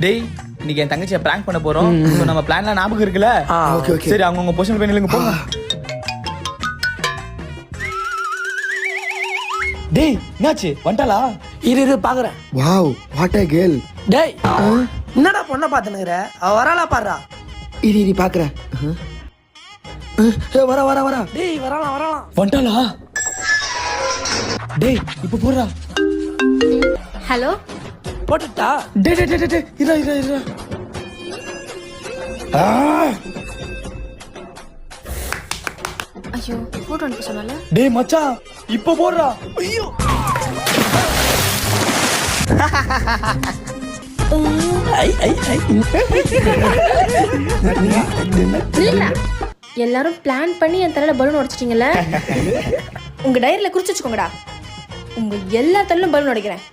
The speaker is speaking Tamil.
டேய் இன்னைக்கு என் தங்கச்சியை பிராங்க் பண்ண போறோம். சோ நம்ம பிளான்லாம் ஞாபகம் இருக்குல்ல? Okay okay. சரி அவங்க பொசிஷன் போய் நில்லுங்க போங்க. டேய் என்னாச்சு வந்துட்டாளா? இரு பாக்குறேன். Wow what a girl. டேய் என்னடா பொண்ணை பாத்துனுக்குற? அவ வராளா பாடுறா. இரு பாக்குறேன். வரா. டேய் வரலாம். வந்துட்டாளா? டேய் இப்ப போறா. ஹலோ போட்டுட்டா? டேய் இரா. ஐயோ போட்டோ அனுப்ப சொன்னால. டேய் மச்சான் இப்ப போறா. ஐயோ இல்ல எல்லாரும் பிளான் பண்ணி என் தலையில பலூன் உடைச்சிட்டீங்கல்ல. உங்க டைரியில குறிச்சு வச்சுக்கோங்கடா. உங்க எல்லா தலையிலும் பலூன் உடைக்கிறேன்.